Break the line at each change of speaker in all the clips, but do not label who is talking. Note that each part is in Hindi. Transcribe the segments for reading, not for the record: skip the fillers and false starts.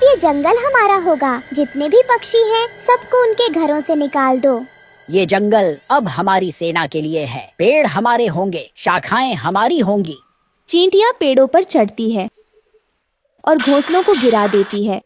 ये जंगल हमारा होगा। जितने भी पक्षी हैं, सबको उनके घरों से निकाल दो।
ये जंगल अब हमारी सेना के लिए है। पेड़ हमारे होंगे, शाखाएं हमारी होंगी।
चींटियां पेड़ों पर चढ़ती है और घोंसलों को गिरा देती है।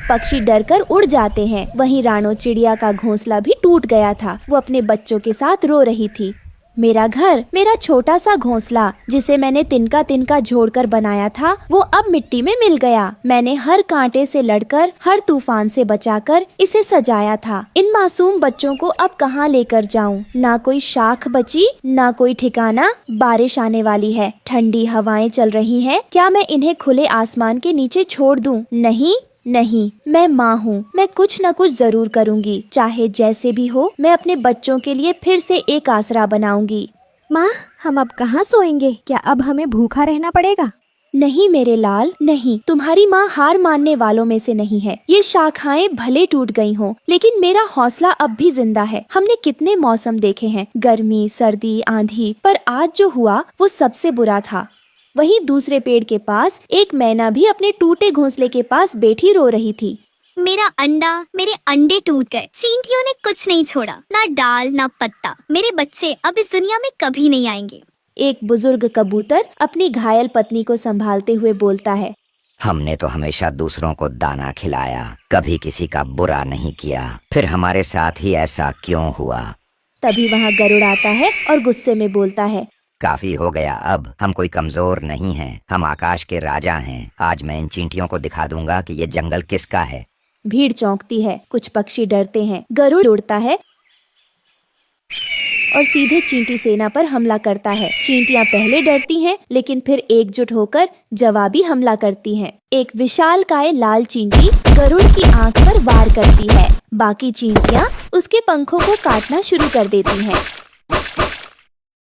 पक्षी डरकर उड़ जाते हैं। वहीं रानो चिड़िया का घोंसला भी टूट गया था। वो अपने बच्चों के साथ रो रही थी। मेरा घर, मेरा छोटा सा घोंसला जिसे मैंने तिनका तिनका जोड़कर बनाया था, वो अब मिट्टी में मिल गया। मैंने हर कांटे से लड़कर, हर तूफान से बचाकर इसे सजाया था। इन मासूम बच्चों को अब कहाँ लेकर जाऊं? ना कोई शाख बची, ना कोई ठिकाना। बारिश आने वाली है, ठंडी हवाएं चल रही हैं। क्या मैं इन्हें खुले आसमान के नीचे छोड़ दूं? नहीं नहीं, मैं माँ हूँ। मैं कुछ न कुछ जरूर करूँगी। चाहे जैसे भी हो, मैं अपने बच्चों के लिए फिर से एक आसरा बनाऊंगी।
माँ, हम अब कहाँ सोएंगे? क्या अब हमें भूखा रहना पड़ेगा?
नहीं मेरे लाल, नहीं। तुम्हारी माँ हार मानने वालों में से नहीं है। ये शाखाएं भले टूट गई हों, लेकिन मेरा हौसला अब भी जिंदा है। हमने कितने मौसम देखे हैं, गर्मी, सर्दी, आंधी, पर आज जो हुआ वो सबसे बुरा था। वहीं दूसरे पेड़ के पास एक मैना भी अपने टूटे घोंसले के पास बैठी रो रही थी।
मेरे अंडे टूट गए। चींटियों ने कुछ नहीं छोड़ा, ना डाल ना पत्ता। मेरे बच्चे अब इस दुनिया में कभी नहीं आएंगे।
एक बुजुर्ग कबूतर अपनी घायल पत्नी को संभालते हुए बोलता है।
हमने तो हमेशा दूसरों को दाना खिलाया, कभी किसी का बुरा नहीं किया। फिर हमारे साथ ही ऐसा क्यों हुआ?
तभी वहाँ गरुड़ आता है और गुस्से में बोलता है।
काफी हो गया, अब हम कोई कमजोर नहीं हैं। हम आकाश के राजा हैं। आज मैं इन चींटियों को दिखा दूंगा कि ये जंगल किसका है।
भीड़ चौंकती है, कुछ पक्षी डरते हैं। गरुड़ उड़ता है और सीधे चींटी सेना पर हमला करता है। चींटियां पहले डरती हैं, लेकिन फिर एकजुट होकर जवाबी हमला करती हैं। एक विशालकाय लाल चींटी गरुड़ की आंख पर वार करती है। बाकी चींटियां उसके पंखों को काटना शुरू कर देती हैं।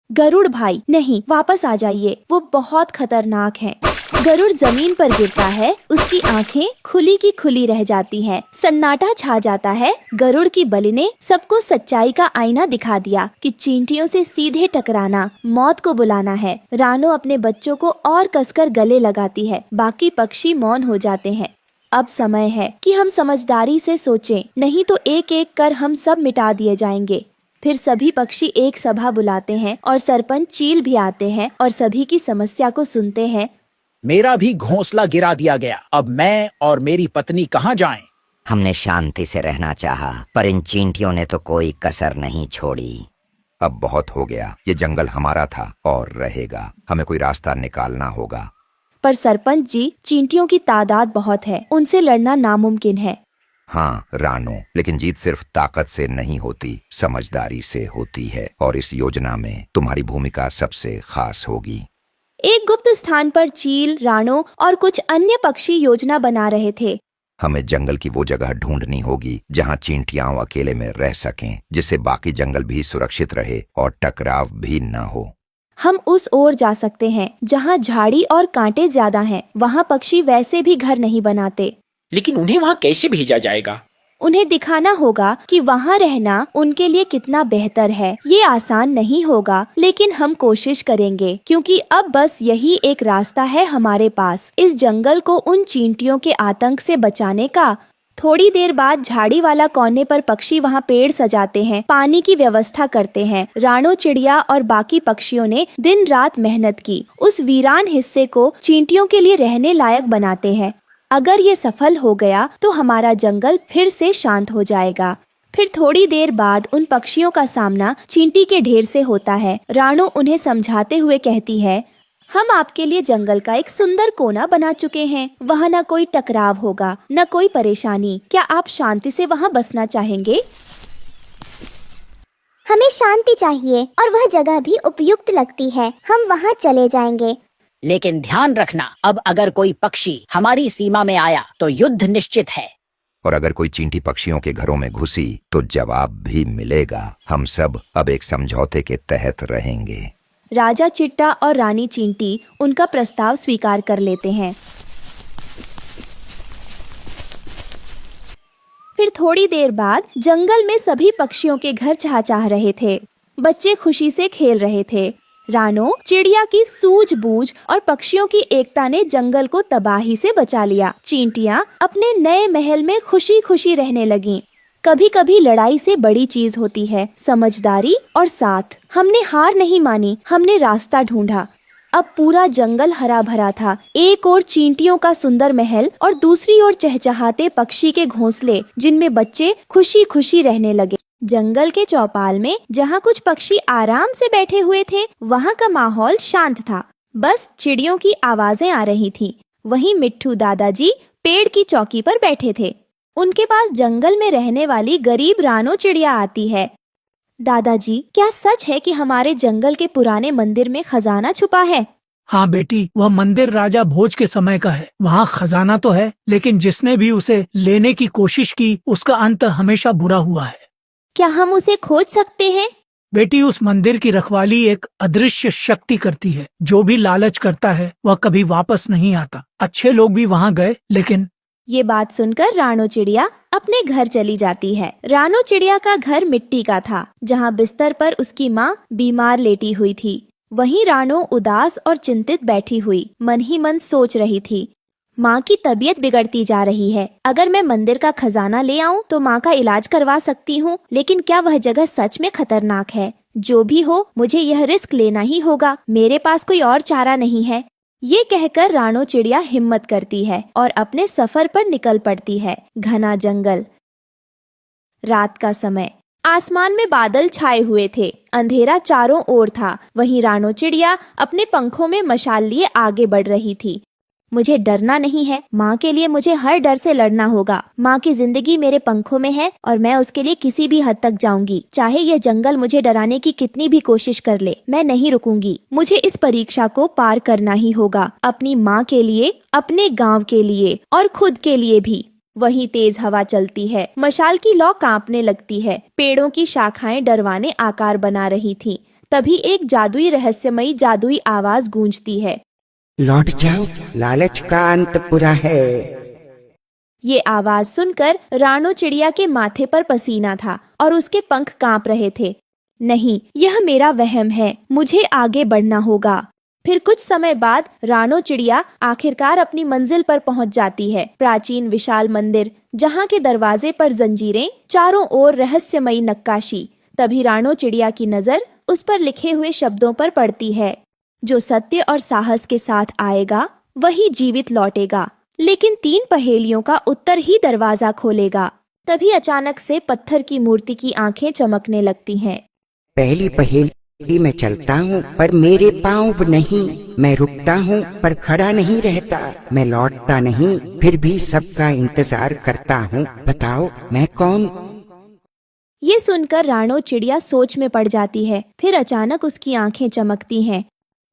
गरुड़ भाई, नहीं, वापस आ जाइए, वो बहुत खतरनाक हैं। गरुड़ जमीन पर गिरता है, उसकी आंखें खुली की खुली रह जाती हैं। सन्नाटा छा जाता है। गरुड़ की बलि ने सबको सच्चाई का आईना दिखा दिया कि चींटियों से सीधे टकराना मौत को बुलाना है। रानो अपने बच्चों को और कसकर गले लगाती है। बाकी पक्षी मौन हो जाते हैं। अब समय है कि हम समझदारी से सोचें, नहीं तो एक एक कर हम सब मिटा दिए जाएंगे। फिर सभी पक्षी एक सभा बुलाते हैं और सरपंच चील भी आते हैं और सभी की समस्या को सुनते हैं।
मेरा भी घोंसला गिरा दिया गया। अब मैं और मेरी पत्नी कहाँ जाएं?
हमने शांति से रहना चाहा, पर इन चींटियों ने तो कोई कसर नहीं छोड़ी।
अब बहुत हो गया। ये जंगल हमारा था और रहेगा। हमें कोई रास्ता निकालना होगा।
पर सरपंच जी, चींटियों की तादाद बहुत है, उनसे लड़ना नामुमकिन है।
हाँ रानो, लेकिन जीत सिर्फ ताकत से नहीं होती, समझदारी से होती है। और इस योजना में तुम्हारी भूमिका सबसे खास होगी।
एक गुप्त स्थान पर चील, रानो और कुछ अन्य पक्षी योजना बना रहे थे।
हमें जंगल की वो जगह ढूंढनी होगी जहाँ चींटियां अकेले में रह सकें, जिससे बाकी जंगल भी सुरक्षित रहे और टकराव भी न हो।
हम उस ओर जा सकते हैं जहाँ झाड़ी और कांटे ज्यादा हैं। वहाँ पक्षी वैसे भी घर नहीं बनाते।
लेकिन उन्हें वहाँ कैसे भेजा जाएगा?
उन्हें दिखाना होगा कि वहाँ रहना उनके लिए कितना बेहतर है। ये आसान नहीं होगा, लेकिन हम कोशिश करेंगे, क्योंकि अब बस यही एक रास्ता है हमारे पास, इस जंगल को उन चींटियों के आतंक से बचाने का। थोड़ी देर बाद झाड़ी वाला कोने पर पक्षी वहाँ पेड़ सजाते हैं, पानी की व्यवस्था करते हैं। रानो चिड़िया और बाकी पक्षियों ने दिन रात मेहनत की, उस वीरान हिस्से को चींटियों के लिए रहने लायक बनाते हैं। अगर ये सफल हो गया तो हमारा जंगल फिर से शांत हो जाएगा। फिर थोड़ी देर बाद उन पक्षियों का सामना चींटी के ढेर से होता है। रानो उन्हें समझाते हुए कहती है, हम आपके लिए जंगल का एक सुंदर कोना बना चुके हैं। वहाँ न कोई टकराव होगा, न कोई परेशानी। क्या आप शांति से वहाँ बसना चाहेंगे?
हमें शांति चाहिए और वह जगह भी उपयुक्त लगती है। हम वहाँ चले जाएंगे।
लेकिन ध्यान रखना, अब अगर कोई पक्षी हमारी सीमा में आया तो युद्ध निश्चित है।
और अगर कोई चींटी पक्षियों के घरों में घुसी तो जवाब भी मिलेगा। हम सब अब एक समझौते के तहत रहेंगे।
राजा चिट्टा और रानी चींटी उनका प्रस्ताव स्वीकार कर लेते हैं। फिर थोड़ी देर बाद जंगल में सभी पक्षियों के घर चहचहा रहे थे। बच्चे खुशी से खेल रहे थे। रानो चिड़िया की सूझबूझ और पक्षियों की एकता ने जंगल को तबाही से बचा लिया। चींटियां अपने नए महल में खुशी खुशी रहने लगीं। कभी कभी लड़ाई से बड़ी चीज होती है समझदारी और साथ। हमने हार नहीं मानी, हमने रास्ता ढूंढा। अब पूरा जंगल हरा भरा था। एक ओर चींटियों का सुंदर महल और दूसरी ओर चहचहाते पक्षी के घोंसले जिनमें बच्चे खुशी खुशी रहने लगे। जंगल के चौपाल में जहाँ कुछ पक्षी आराम से बैठे हुए थे, वहाँ का माहौल शांत था। बस चिड़ियों की आवाजें आ रही थीं। वहीं मिट्ठू दादाजी पेड़ की चौकी पर बैठे थे। उनके पास जंगल में रहने वाली गरीब रानो चिड़िया आती है। दादाजी, क्या सच है कि हमारे जंगल के पुराने मंदिर में खजाना छुपा है?
हाँ बेटी, वह मंदिर राजा भोज के समय का है। वहाँ खजाना तो है, लेकिन जिसने भी उसे लेने की कोशिश की उसका अंत हमेशा बुरा हुआ है।
क्या हम उसे खोज सकते हैं?
बेटी, उस मंदिर की रखवाली एक अदृश्य शक्ति करती है। जो भी लालच करता है वह कभी वापस नहीं आता। अच्छे लोग भी वहाँ गए, लेकिन
ये बात सुनकर रानो चिड़िया अपने घर चली जाती है। रानो चिड़िया का घर मिट्टी का था, जहाँ बिस्तर पर उसकी माँ बीमार लेटी हुई थी। वहीं रानो उदास और चिंतित बैठी हुई मन ही मन सोच रही थी, माँ की तबीयत बिगड़ती जा रही है। अगर मैं मंदिर का खजाना ले आऊं तो माँ का इलाज करवा सकती हूँ, लेकिन क्या वह जगह सच में खतरनाक है? जो भी हो, मुझे यह रिस्क लेना ही होगा। मेरे पास कोई और चारा नहीं है। ये कहकर रानो चिड़िया हिम्मत करती है और अपने सफर पर निकल पड़ती है। घना जंगल, रात का समय, आसमान में बादल छाए हुए थे। अंधेरा चारों ओर था। वहीं रानो चिड़िया अपने पंखों में मशाल लिए आगे बढ़ रही थी। मुझे डरना नहीं है। माँ के लिए मुझे हर डर से लड़ना होगा। माँ की जिंदगी मेरे पंखों में है और मैं उसके लिए किसी भी हद तक जाऊंगी। चाहे यह जंगल मुझे डराने की कितनी भी कोशिश कर ले, मैं नहीं रुकूंगी। मुझे इस परीक्षा को पार करना ही होगा, अपनी माँ के लिए, अपने गाँव के लिए और खुद के लिए भी। वहीं तेज हवा चलती है। मशाल की लौ कांपने लगती है। पेड़ों की शाखाएं डरवाने आकार बना रही थीं। तभी एक जादुई रहस्यमयी जादुई आवाज गूंजती है,
लौट जाओ, लालच का अंत बुरा है।
ये आवाज सुनकर रानो चिड़िया के माथे पर पसीना था और उसके पंख कांप रहे थे। नहीं, यह मेरा वहम है, मुझे आगे बढ़ना होगा। फिर कुछ समय बाद रानो चिड़िया आखिरकार अपनी मंजिल पर पहुंच जाती है। प्राचीन विशाल मंदिर, जहाँ के दरवाजे पर जंजीरें, चारों ओर रहस्यमयी नक्काशी। तभी रानो चिड़िया की नजर उस पर लिखे हुए शब्दों पर पड़ती है, जो सत्य और साहस के साथ आएगा वही जीवित लौटेगा, लेकिन 3 पहेलियों का उत्तर ही दरवाजा खोलेगा। तभी अचानक से पत्थर की मूर्ति की आंखें चमकने लगती हैं।
पहली पहेली में चलता हूँ पर मेरे पाँव नहीं। मैं रुकता हूँ पर खड़ा नहीं रहता। मैं लौटता नहीं, फिर भी सबका इंतजार करता हूँ। बताओ मैं कौन?
ये सुनकर रानो चिड़िया सोच में पड़ जाती है। फिर अचानक उसकी आंखें चमकती हैं।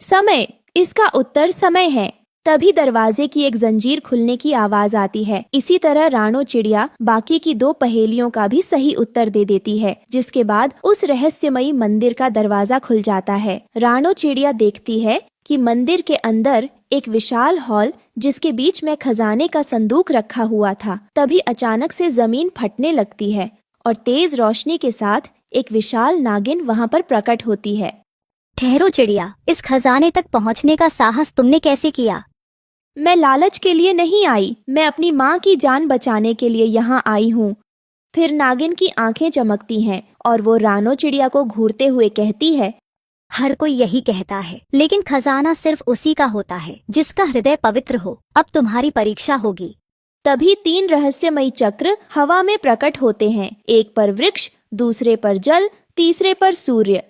समय, इसका उत्तर समय है। तभी दरवाजे की एक जंजीर खुलने की आवाज आती है। इसी तरह रानो चिड़िया बाकी की 2 पहेलियों का भी सही उत्तर दे देती है, जिसके बाद उस रहस्यमयी मंदिर का दरवाजा खुल जाता है। रानो चिड़िया देखती है कि मंदिर के अंदर एक विशाल हॉल, जिसके बीच में खजाने का संदूक रखा हुआ था। तभी अचानक से जमीन फटने लगती है और तेज रोशनी के साथ एक विशाल नागिन वहाँ पर प्रकट होती है।
ठहरो चिड़िया, इस खजाने तक पहुंचने का साहस तुमने कैसे किया?
मैं लालच के लिए नहीं आई, मैं अपनी माँ की जान बचाने के लिए यहाँ आई हूँ। फिर नागिन की आंखें चमकती हैं और वो रानो चिड़िया को घूरते हुए कहती है,
हर कोई यही कहता है, लेकिन खजाना सिर्फ उसी का होता है जिसका हृदय पवित्र हो। अब तुम्हारी परीक्षा होगी।
तभी 3 रहस्यमयी चक्र हवा में प्रकट होते हैं। एक पर वृक्ष, दूसरे पर जल, तीसरे पर सूर्य।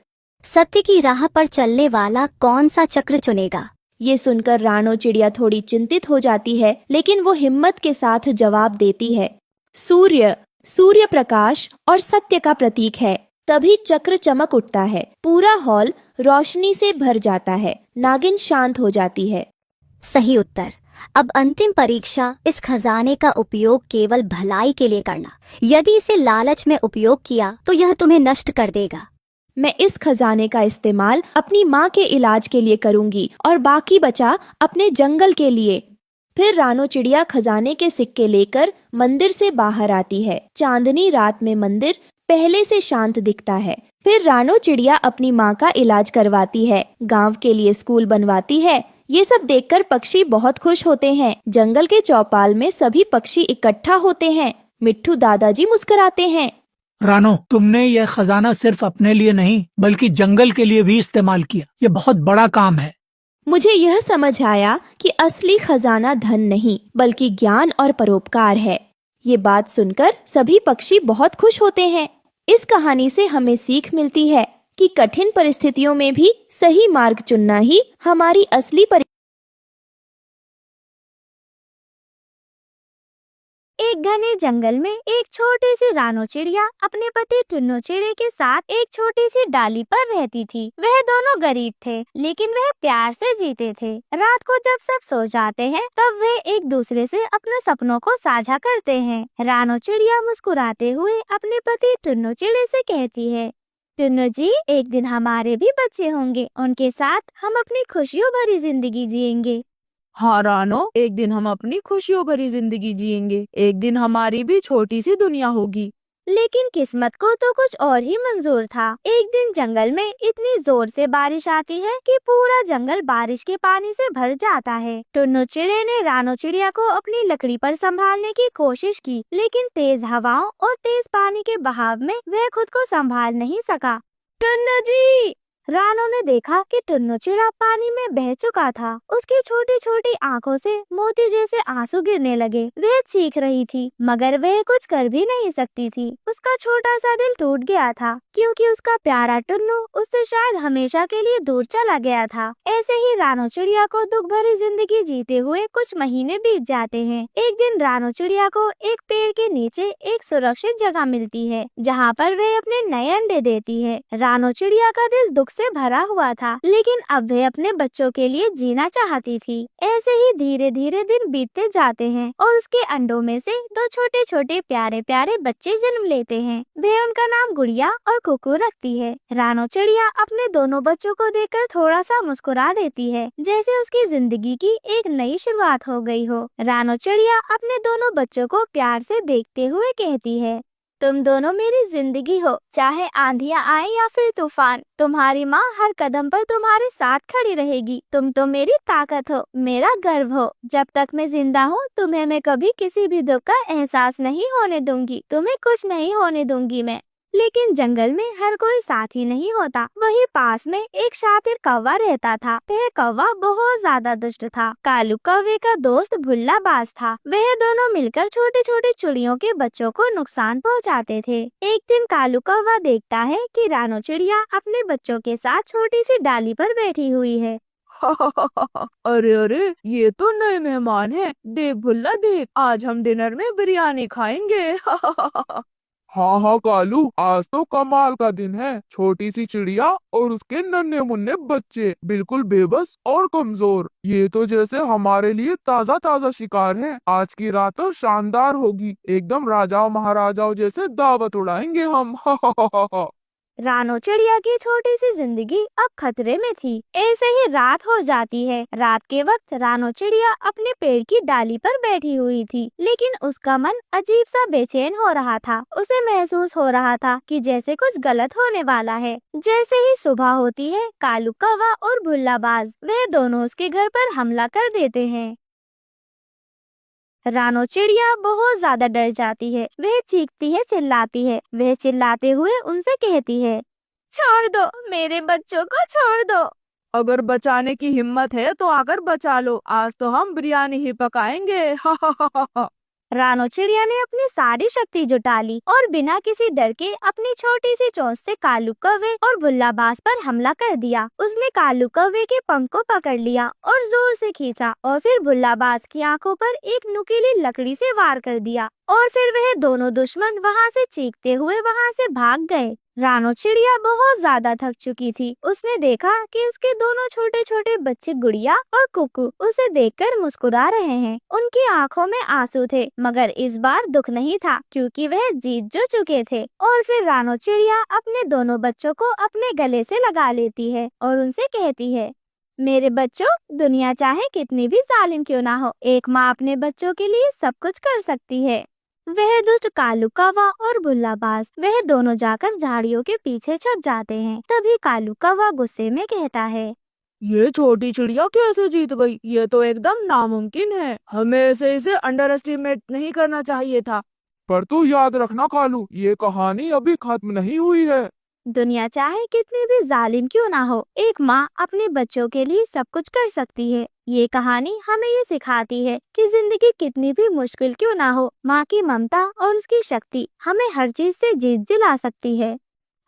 सत्य की राह पर चलने वाला कौन सा चक्र चुनेगा?
ये सुनकर रानो चिड़िया थोड़ी चिंतित हो जाती है, लेकिन वो हिम्मत के साथ जवाब देती है, सूर्य। सूर्य प्रकाश और सत्य का प्रतीक है। तभी चक्र चमक उठता है। पूरा हॉल रोशनी से भर जाता है। नागिन शांत हो जाती है।
सही उत्तर। अब अंतिम परीक्षा, इस खजाने का उपयोग केवल भलाई के लिए करना। यदि इसे लालच में उपयोग किया तो यह तुम्हें नष्ट कर देगा।
मैं इस खजाने का इस्तेमाल अपनी माँ के इलाज के लिए करूंगी और बाकी बचा अपने जंगल के लिए। फिर रानो चिड़िया खजाने के सिक्के लेकर मंदिर से बाहर आती है। चांदनी रात में मंदिर पहले से शांत दिखता है। फिर रानो चिड़िया अपनी माँ का इलाज करवाती है, गांव के लिए स्कूल बनवाती है। ये सब देखकर पक्षी बहुत खुश होते हैं। जंगल के चौपाल में सभी पक्षी इकट्ठा होते हैं। मिट्ठू दादाजी मुस्कुराते हैं।
रानो, तुमने यह खजाना सिर्फ अपने लिए नहीं बल्कि जंगल के लिए भी इस्तेमाल किया। ये बहुत बड़ा काम है।
मुझे यह समझ आया कि असली खजाना धन नहीं बल्कि ज्ञान और परोपकार है। ये बात सुनकर सभी पक्षी बहुत खुश होते हैं। इस कहानी से हमें सीख मिलती है कि कठिन परिस्थितियों में भी सही मार्ग चुनना ही हमारी असली
एक घने जंगल में एक छोटी सी रानो चिड़िया अपने पति टुन्नू चिड़े के साथ एक छोटी सी डाली पर रहती थी। वह दोनों गरीब थे लेकिन वह प्यार से जीते थे। रात को जब सब सो जाते हैं तब वे एक दूसरे से अपने सपनों को साझा करते हैं। रानो चिड़िया मुस्कुराते हुए अपने पति टुन्नू चिड़े से कहती है, टुन्नू जी, एक दिन हमारे भी बच्चे होंगे, उनके साथ हम अपनी खुशियों भरी जिंदगी जिएंगे।
हाँ रानो, एक दिन हम अपनी खुशियों भरी जिंदगी जिएंगे। एक दिन हमारी भी छोटी सी दुनिया होगी।
लेकिन किस्मत को तो कुछ और ही मंजूर था। एक दिन जंगल में इतनी जोर से बारिश आती है कि पूरा जंगल बारिश के पानी से भर जाता है। टुन्नू चिड़े ने रानो चिड़िया को अपनी लकड़ी पर संभालने की कोशिश की, लेकिन तेज हवाओं और तेज पानी के बहाव में वह खुद को संभाल नहीं सका। टुन्नू जी! रानो ने देखा कि टुन्नू चिड़ा पानी में बह चुका था। उसकी छोटी छोटी आंखों से मोती जैसे आंसू गिरने लगे। वह चीख रही थी मगर वह कुछ कर भी नहीं सकती थी। उसका छोटा सा दिल टूट गया था क्योंकि उसका प्यारा टुन्नू उससे शायद हमेशा के लिए दूर चला गया था। ऐसे ही रानो चिड़िया को दुख भरी जिंदगी जीते हुए कुछ महीने बीत जाते हैं। एक दिन रानो चिड़िया को एक पेड़ के नीचे एक सुरक्षित जगह मिलती है जहाँ पर वह अपने नए अंडे देती है। रानो चिड़िया का दिल दुख से भरा हुआ था लेकिन अब वह अपने बच्चों के लिए जीना चाहती थी। ऐसे ही धीरे धीरे दिन बीतते जाते हैं और उसके अंडों में से दो छोटे छोटे प्यारे प्यारे बच्चे जन्म लेते हैं। वह उनका नाम गुड़िया और कुकू रखती है। रानो चिड़िया अपने दोनों बच्चों को देखकर थोड़ा सा मुस्कुरा देती है, जैसे उसकी जिंदगी की एक नई शुरुआत हो गई हो। रानो चिड़िया अपने दोनों बच्चों को प्यार से देखते हुए कहती है, तुम दोनों मेरी जिंदगी हो, चाहे आंधियां आए या फिर तूफान। तुम्हारी माँ हर कदम पर तुम्हारे साथ खड़ी रहेगी। तुम तो मेरी ताकत हो, मेरा गर्व हो। जब तक मैं जिंदा हूँ तुम्हें मैं कभी किसी भी दुख का एहसास नहीं होने दूंगी। तुम्हें कुछ नहीं होने दूंगी मैं। लेकिन जंगल में हर कोई साथी नहीं होता। वही पास में एक शातिर कौवा रहता था। वह कौवा बहुत ज्यादा दुष्ट था। कालू कौवे का दोस्त भुल्ला बाज था। वह दोनों मिलकर छोटे छोटे चिड़ियों के बच्चों को नुकसान पहुंचाते थे। एक दिन कालू कौवा देखता है कि रानो चिड़िया अपने बच्चों के साथ छोटी सी डाली पर बैठी हुई है।
अरे अरे, ये तो नए मेहमान हैं। देख भुल्ला देख, आज हम डिनर में बिरयानी खाएंगे।
हाँ हाँ कालू, आज तो कमाल का दिन है। छोटी सी चिड़िया और उसके नन्हे मुन्ने बच्चे, बिल्कुल बेबस और कमजोर। ये तो जैसे हमारे लिए ताजा ताजा शिकार है। आज की रात तो शानदार होगी। एकदम राजाओं महाराजाओं जैसे दावत उड़ाएंगे हम।
रानो चिड़िया की छोटी सी जिंदगी अब खतरे में थी। ऐसे ही रात हो जाती है। रात के वक्त रानो चिड़िया अपने पेड़ की डाली पर बैठी हुई थी, लेकिन उसका मन अजीब सा बेचैन हो रहा था। उसे महसूस हो रहा था कि जैसे कुछ गलत होने वाला है। जैसे ही सुबह होती है, कालू कौवा और भुल्ला बाज वह दोनों उसके घर पर हमला कर देते हैं। रानो चिड़िया बहुत ज्यादा डर जाती है। वह चीखती है, चिल्लाती है। वह चिल्लाते हुए उनसे कहती है, छोड़ दो, मेरे बच्चों को छोड़ दो।
अगर बचाने की हिम्मत है तो आकर बचा लो। आज तो हम बिरयानी ही पकाएंगे।
रानो चिड़िया ने अपनी सारी शक्ति जुटा ली और बिना किसी डर के अपनी छोटी सी चोंच से कालू कौवे और भुल्ला बाज पर हमला कर दिया। उसने कालू कौवे के पंख को पकड़ लिया और जोर से खींचा और फिर भुल्ला बाज की आंखों पर एक नुकीली लकड़ी से वार कर दिया और फिर वह दोनों दुश्मन वहां से चीखते हुए वहां से भाग गए। रानो चिड़िया बहुत ज्यादा थक चुकी थी। उसने देखा कि उसके दोनों छोटे छोटे बच्चे गुड़िया और कुकू उसे देखकर मुस्कुरा रहे हैं। उनकी आंखों में आंसू थे, मगर इस बार दुख नहीं था क्योंकि वह जीत जो चुके थे। और फिर रानो चिड़िया अपने दोनों बच्चों को अपने गले से लगा लेती है और उनसे कहती है, मेरे बच्चों, दुनिया चाहे कितनी भी जालिम क्यों ना हो, एक माँ अपने बच्चों के लिए सब कुछ कर सकती है। वह दुष्ट कालू कौवा और बुल्ला बाज वह दोनों जाकर झाड़ियों के पीछे छुप जाते हैं। तभी कालू कौवा गुस्से में कहता है,
ये छोटी चिड़िया कैसे जीत गई? ये तो एकदम नामुमकिन है। हमें इसे अंडर एस्टिमेट नहीं करना चाहिए था।
पर तू याद रखना कालू, ये कहानी अभी खत्म नहीं हुई है।
दुनिया चाहे कितनी भी जालिम क्यों ना हो, एक माँ अपने बच्चों के लिए सब कुछ कर सकती है। ये कहानी हमें ये सिखाती है कि जिंदगी कितनी भी मुश्किल क्यों ना हो, माँ की ममता और उसकी शक्ति हमें हर चीज से जीत दिला सकती है।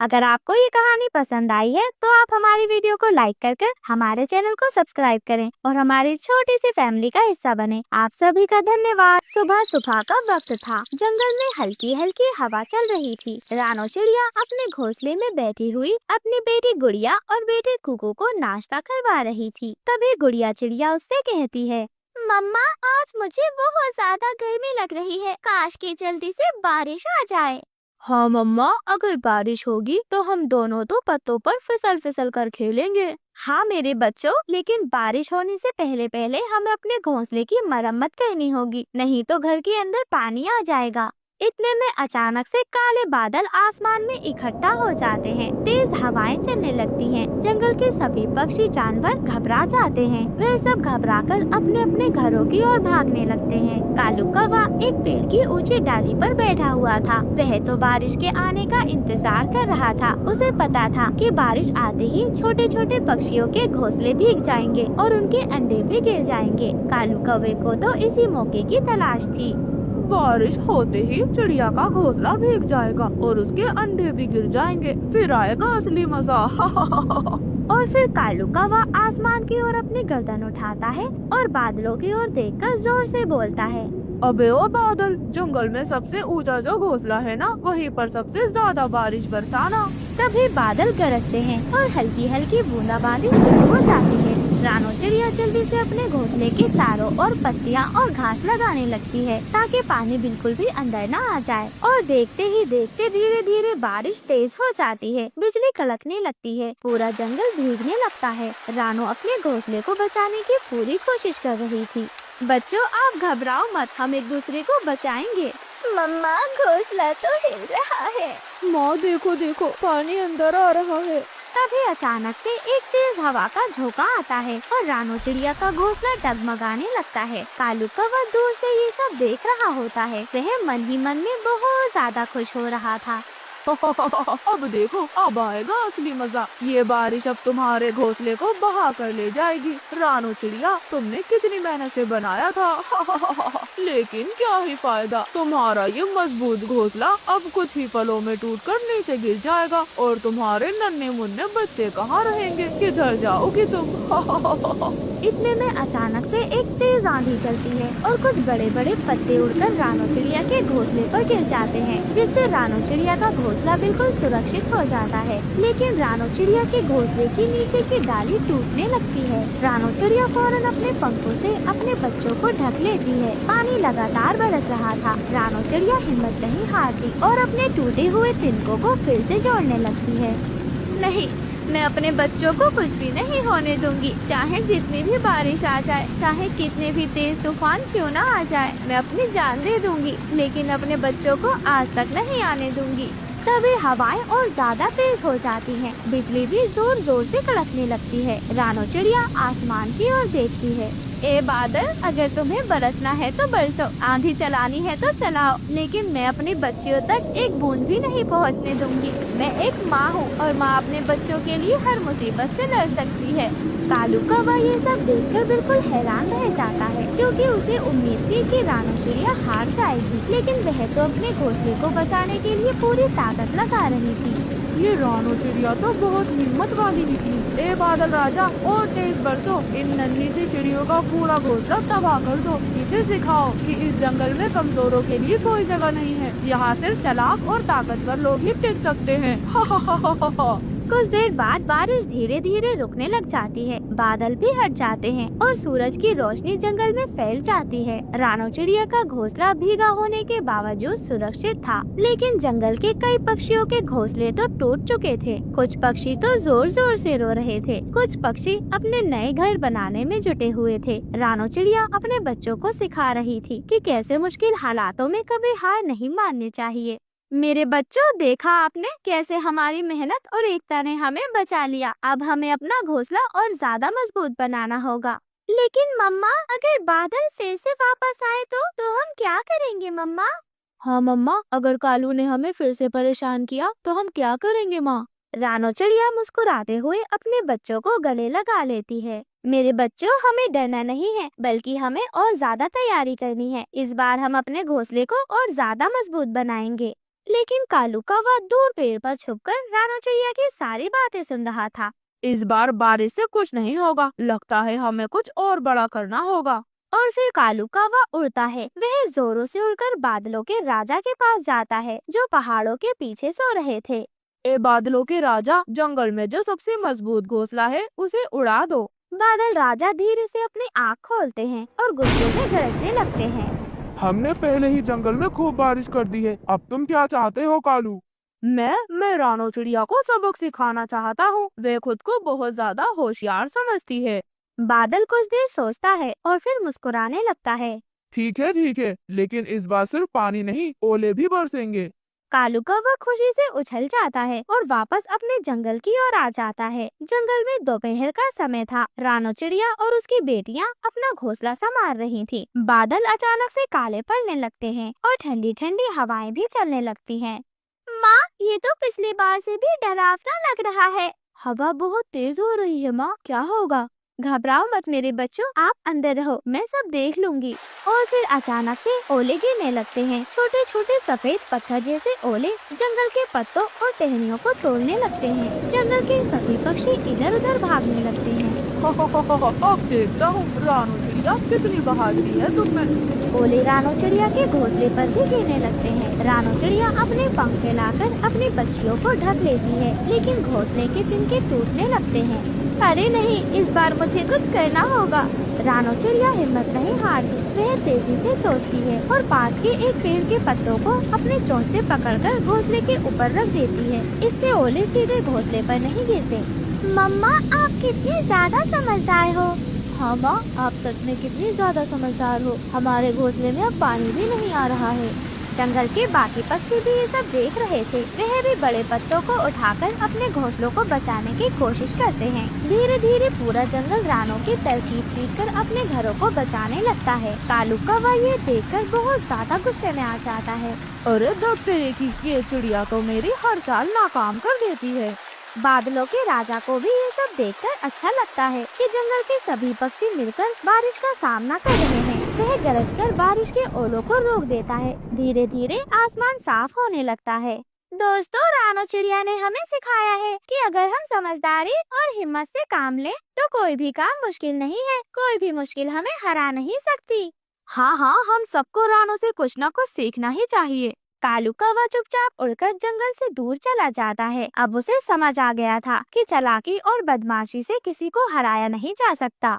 अगर आपको ये कहानी पसंद आई है तो आप हमारी वीडियो को लाइक कर हमारे चैनल को सब्सक्राइब करें और हमारी छोटी सी फैमिली का हिस्सा बने। आप सभी का धन्यवाद। सुबह सुबह का वक्त था। जंगल में हल्की हल्की हवा चल रही थी। रानो चिड़िया अपने घोंसले में बैठी हुई अपनी बेटी गुड़िया और बेटे कुकू को नाश्ता करवा रही थी। तभी गुड़िया चिड़िया उससे कहती है,
मम्मा, आज मुझे बहुत ज्यादा गर्मी लग रही है। काश कि जल्दी से बारिश आ जाए।
हाँ मम्मा, अगर बारिश होगी तो हम दोनों तो पत्तों पर फिसल फिसल कर खेलेंगे।
हाँ मेरे बच्चों, लेकिन बारिश होने से पहले पहले हमें अपने घोंसले की मरम्मत करनी होगी, नहीं तो घर के अंदर पानी आ जाएगा। इतने में अचानक से काले बादल आसमान में इकट्ठा हो जाते हैं। तेज हवाएं चलने लगती हैं। जंगल के सभी पक्षी जानवर घबरा जाते हैं। वे सब घबराकर अपने अपने घरों की ओर भागने लगते हैं। कालू कौवा एक पेड़ की ऊंची डाली पर बैठा हुआ था। वह तो बारिश के आने का इंतजार कर रहा था। उसे पता था कि बारिश आते ही छोटे छोटे पक्षियों के घोंसले भीग जाएंगे और उनके अंडे भी गिर जाएंगे। कालू कौवे को तो इसी मौके की तलाश थी।
बारिश होते ही चिड़िया का घोंसला भीग जाएगा और उसके अंडे भी गिर जाएंगे, फिर आएगा असली मजा।
और फिर कालू कौवा आसमान की ओर अपनी गर्दन उठाता है और बादलों की ओर देखकर जोर से बोलता है,
अबे ओ बादल, जंगल में सबसे ऊंचा जो घोंसला है ना, वहीं पर सबसे ज्यादा बारिश बरसाना।
तभी बादल गरजते हैं और हल्की हल्की बूंदाबांदी शुरू हो जाती है। रानो चिड़िया जल्दी से अपने घोंसले के चारों ओर पत्तियां और घास लगाने लगती है ताकि पानी बिल्कुल भी अंदर न आ जाए। और देखते ही देखते धीरे धीरे बारिश तेज हो जाती है। बिजली कड़कने लगती है। पूरा जंगल भीगने लगता है। रानो अपने घोंसले को बचाने की पूरी कोशिश कर रही थी। बच्चों, आप घबराओ मत, हम एक दूसरे को बचाएंगे।
मम्मा, घोंसला तो हिल रहा है।
माँ देखो देखो, पानी अंदर आ रहा है।
तभी अचानक से एक तेज हवा का झोंका आता है और रानो चिड़िया का घोंसला डगमगाने लगता है। कालू कौवा दूर से ये सब देख रहा होता है। वह मन ही मन में बहुत ज्यादा खुश हो रहा था।
अब देखो, अब आएगा असली मजा। ये बारिश अब तुम्हारे घोंसले को बहा कर ले जाएगी। रानो चिड़िया, तुमने कितनी मेहनत से बनाया था, लेकिन क्या ही फायदा। तुम्हारा ये मजबूत घोंसला अब कुछ ही पलों में टूटकर नीचे गिर जाएगा और तुम्हारे नन्हे मुन्ने बच्चे कहाँ रहेंगे? किधर जाओगी तुम?
इतने में अचानक से एक तेज आंधी चलती है और कुछ बड़े बड़े पत्ते उड़कर रानो चिड़िया के घोंसले पर गिर जाते हैं, जिससे रानो चिड़िया का घोंसला बिल्कुल सुरक्षित हो जाता है। लेकिन रानो चिड़िया के घोंसले की नीचे की डाली टूटने लगती है। रानो चिड़िया फौरन अपने पंखों से अपने बच्चों को ढक लेती है। पानी लगातार बरस रहा था। रानो चिड़िया हिम्मत नहीं हारती और अपने टूटे हुए तिनकों को फिर से जोड़ने लगती है।
नहीं, मैं अपने बच्चों को कुछ भी नहीं होने दूंगी। चाहे जितनी भी बारिश आ जाए, चाहे कितने भी तेज तूफान क्यों ना आ जाए, मैं अपनी जान दे दूंगी, लेकिन अपने बच्चों को आज तक नहीं आने दूंगी।
तभी हवाएं और ज्यादा तेज हो जाती हैं। बिजली भी जोर जोर से कड़कने लगती है। रानो चिड़िया आसमान की ओर देखती है।
ए बादल, अगर तुम्हें बरसना है तो बरसो, आंधी चलानी है तो चलाओ, लेकिन मैं अपनी बच्चियों तक एक बूंद भी नहीं पहुंचने दूंगी। मैं एक माँ हूँ और माँ अपने बच्चों के लिए हर मुसीबत से लड़ सकती है।
कालू कौवा ये सब देखकर बिल्कुल हैरान रह जाता है, क्योंकि उसे उम्मीद थी कि रानो चिड़िया हार जाएगी, लेकिन वह तो अपने घोंसले को बचाने के लिए पूरी ताकत लगा रही थी।
ये रानो चिड़िया तो बहुत हिम्मत वाली निकली। ए बादल राजा, और तेज बरसो, इन नन्ही सी चिड़ियों का पूरा घोंसला तबाह कर दो। इसे सिखाओ कि इस जंगल में कमजोरों के लिए कोई जगह नहीं है। यहाँ सिर्फ चालाक और ताकतवर लोग ही टिक सकते हैं।
कुछ देर बाद बारिश धीरे धीरे रुकने लग जाती है, बादल भी हट जाते हैं और सूरज की रोशनी जंगल में फैल जाती है। रानो चिड़िया का घोंसला भीगा होने के बावजूद सुरक्षित था, लेकिन जंगल के कई पक्षियों के घोंसले तो टूट चुके थे। कुछ पक्षी तो जोर जोर से रो रहे थे, कुछ पक्षी अपने नए घर बनाने में जुटे हुए थे। रानो चिड़िया अपने बच्चों को सिखा रही थी कि कैसे मुश्किल हालातों में कभी हार नहीं माननी चाहिए। मेरे बच्चों, देखा आपने कैसे हमारी मेहनत और एकता ने हमें बचा लिया। अब हमें अपना घोंसला और ज्यादा मजबूत बनाना होगा। लेकिन मम्मा, अगर बादल फिर से वापस आए तो हम क्या करेंगे मम्मा?
हाँ मम्मा, अगर कालू ने हमें फिर से परेशान किया तो हम क्या करेंगे माँ?
रानो चिड़िया मुस्कुराते हुए अपने बच्चों को गले लगा लेती है। मेरे बच्चों, हमें डरना नहीं है, बल्कि हमें और ज्यादा तैयारी करनी है। इस बार हम अपने घोंसले को और ज्यादा मजबूत बनाएंगे। लेकिन कालू कौवा दूर पेड़ पर छुपकर रानो चिड़िया की सारी बातें सुन रहा था।
इस बार बारिश से कुछ नहीं होगा, लगता है हमें कुछ और बड़ा करना होगा।
और फिर कालू कौवा उड़ता है। वह जोरों से उड़कर बादलों के राजा के पास जाता है, जो पहाड़ों के पीछे सो रहे थे।
ए बादलों के राजा, जंगल में जो सबसे मजबूत घोंसला है उसे उड़ा दो।
बादल राजा धीरे से अपनी आँख खोलते हैं और गुस्से में गरजने लगते हैं।
हमने पहले ही जंगल में खूब बारिश कर दी है, अब तुम क्या चाहते हो कालू?
मैं रानो चिड़िया को सबक सिखाना चाहता हूँ। वे खुद को बहुत ज्यादा होशियार समझती है।
बादल कुछ देर सोचता है और फिर मुस्कुराने लगता है।
ठीक है, लेकिन इस बार सिर्फ पानी नहीं, ओले भी बरसेंगे।
कालू कौवा खुशी से उछल जाता है और वापस अपने जंगल की ओर आ जाता है। जंगल में दोपहर का समय था। रानो चिड़िया और उसकी बेटियां अपना घोंसला संभाल रही थीं। बादल अचानक से काले पड़ने लगते हैं और ठंडी ठंडी हवाएं भी चलने लगती हैं। माँ, ये तो पिछली बार से भी डरावना लग रहा है।
हवा बहुत तेज हो रही है माँ, क्या होगा?
घबराओ मत मेरे बच्चों, आप अंदर रहो, मैं सब देख लूंगी। और फिर अचानक से ओले गिरने लगते हैं। छोटे छोटे सफेद पत्थर जैसे ओले जंगल के पत्तों और टहनियों को तोड़ने लगते हैं। जंगल के सभी पक्षी इधर उधर भागने लगते हैं।
अब देखता हूँ रानो चिड़िया कितनी बहादुरी है तुम में।
ओले रानो चिड़िया के घोंसले पर भी गिरने लगते हैं। रानो चिड़िया अपने पंख फैलाकर अपनी बच्चियों को ढक लेती है, लेकिन घोंसले के तिनके टूटने लगते हैं। अरे नहीं, इस बार मुझे कुछ करना होगा। रानो चिड़िया हिम्मत नहीं हारती। वह तेजी से सोचती है और पास के एक पेड़ के पत्तों को अपने चोंच से पकड़कर घोंसले के ऊपर रख देती है। इससे ओले सीधे घोंसले पर नहीं गिरते। मम्मा, आप कितनी ज्यादा समझदार हो।
हाँ माँ, आप सच में कितनी ज्यादा समझदार हो। हमारे घोंसले में अब पानी भी नहीं आ रहा है।
जंगल के बाकी पक्षी भी ये सब देख रहे थे। वह भी बड़े पत्तों को उठाकर अपने घोंसलों को बचाने की कोशिश करते हैं। धीरे धीरे पूरा जंगल रानों की तरकीब सीखकर अपने घरों को बचाने लगता है। कालू कौवा ये देखकर बहुत ज्यादा गुस्से में आ जाता है।
अरे दफ्तरे की ये चिड़िया तो मेरी हर चाल नाकाम कर देती है।
बादलों के राजा को भी ये सब देखकर अच्छा लगता है कि जंगल के सभी पक्षी मिलकर बारिश का सामना कर रहे हैं। वह गरजकर बारिश के ओलों को रोक देता है। धीरे धीरे आसमान साफ होने लगता है। दोस्तों, रानो चिड़िया ने हमें सिखाया है कि अगर हम समझदारी और हिम्मत से काम लें तो कोई भी काम मुश्किल नहीं है। कोई भी मुश्किल हमें हरा नहीं सकती।
हाँ, हम सबको रानो से कुछ न कुछ सीखना ही चाहिए।
कालू कौवा चुपचाप उड़कर जंगल से दूर चला जाता है। अब उसे समझ आ गया था कि चालाकी और बदमाशी से किसी को हराया नहीं जा सकता।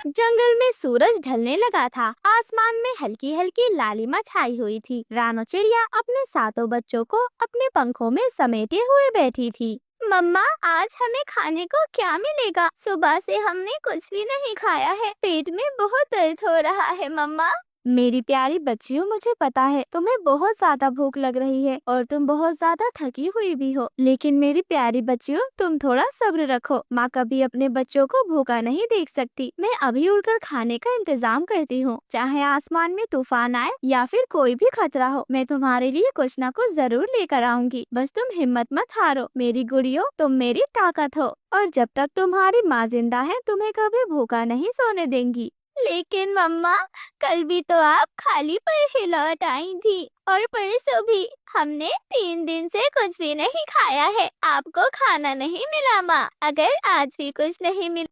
जंगल में सूरज ढलने लगा था। आसमान में हल्की हल्की लालिमा छाई हुई थी। रानो चिड़िया अपने सातों बच्चों को अपने पंखों में समेटे हुए बैठी थी। मम्मा, आज हमें खाने को क्या मिलेगा? सुबह से हमने कुछ भी नहीं खाया है। पेट में बहुत दर्द हो रहा है मम्मा।
मेरी प्यारी बच्चियों, मुझे पता है तुम्हें बहुत ज्यादा भूख लग रही है और तुम बहुत ज्यादा थकी हुई भी हो, लेकिन मेरी प्यारी बच्चियों, तुम थोड़ा सब्र रखो। माँ कभी अपने बच्चों को भूखा नहीं देख सकती। मैं अभी उड़कर खाने का इंतजाम करती हूँ। चाहे आसमान में तूफान आए या फिर कोई भी खतरा हो, मैं तुम्हारे लिए कुछ न कुछ जरूर लेकर आऊंगी। बस तुम हिम्मत मत हारो मेरी गुड़ियों, तुम मेरी ताकत हो और जब तक तुम्हारी माँ जिंदा है तुम्हें कभी भूखा नहीं सोने देंगी।
लेकिन मम्मा, कल भी तो आप खाली पर ही लौट आई थी और परसों भी। हमने 3 दिन से कुछ भी नहीं खाया है। आपको खाना नहीं मिला माँ। अगर आज भी कुछ नहीं मिला